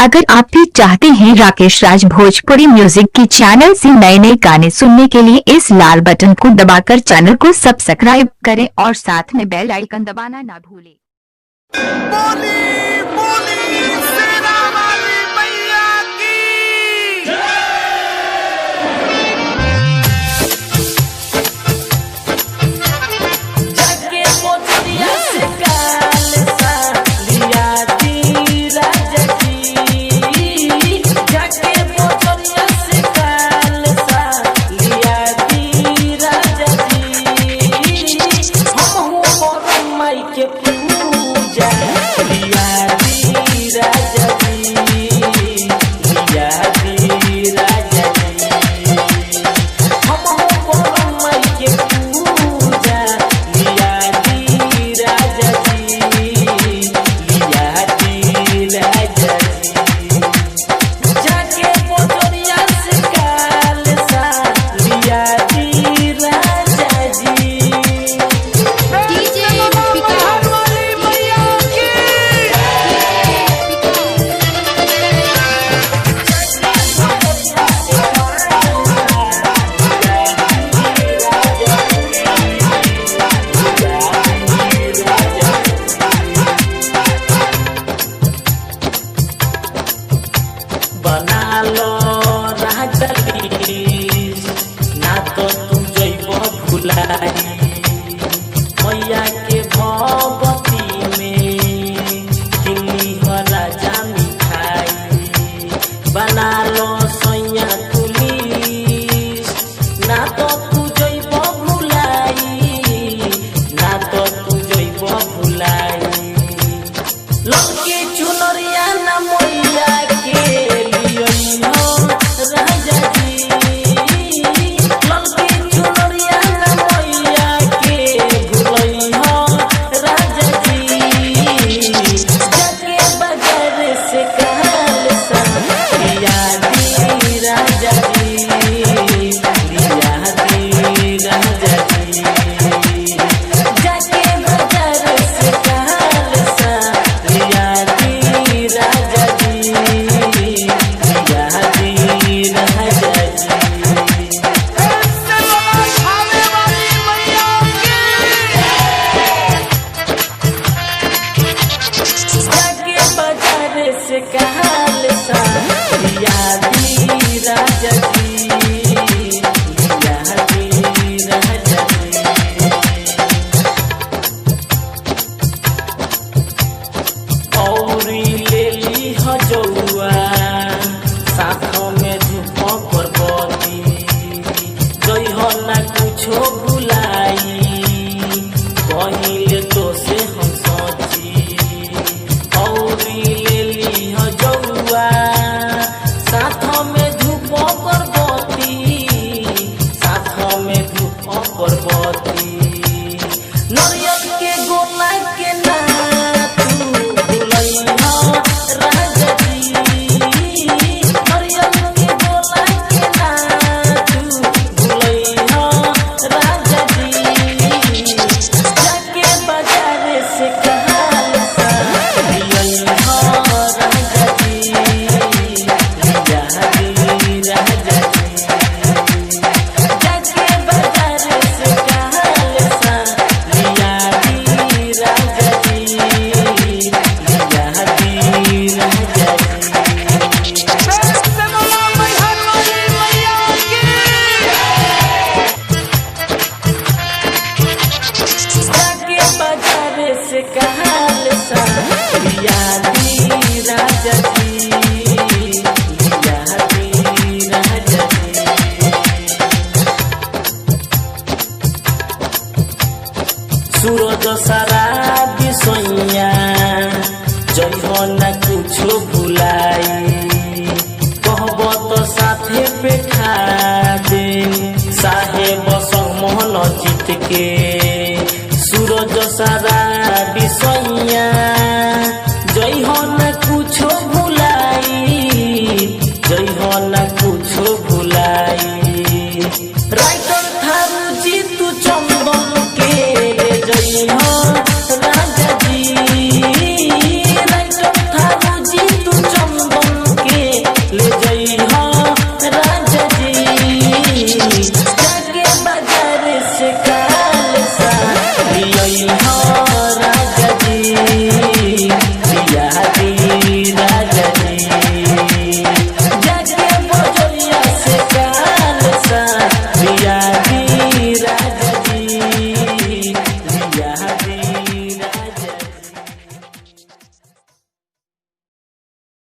अगर आप भी चाहते हैं राकेश राज भोजपुरी म्यूजिक की चैनल से नए नए गाने सुनने के लिए इस लाल बटन को दबाकर चैनल को सब्सक्राइब करें और साथ में बेल आइकन दबाना ना भूलें। बोली बोली सेना वाली मैया की जाके पोछिया से काल सा लिया दी राजा जी, जाके पोछिया से काल सा लिया दी राजा जी, हम हो माई के पूजा लिया दी राजा जी, लिया दी राजा जी, हम हो माई के पूजा लिया दी राजा जी, लिया दी राजा जी, जाके पोछिया से काल सा लिया दी राजा जी। बिहार वाली मैया की बना लो राजा लीस, ना तो तू जइब भुलाई, मैया के भगवती में किन्नी हो राजा मिठाई, बना लो सैया तू लीस, ना तो तू जइब भुलाई, ना तो तू जइब भुलाई, लड़के चुनरिया ना मैया के लियो राजा जी, लड़के चुनरिया ना मैया के भुलइयो राजा जी, जाके बाजार से काल सा लिया दी राजा जी, लिया दी राजा जी, जाके बाजार से काल सा लिया दी राजा जी, लिया दी राजा जी। ऐसे बड़ा खाने वाली मैया की जाके बाजार से काल सा लिया दी राजा जी, लिया दी राजा जी, औरी ले ली हजौआ साथ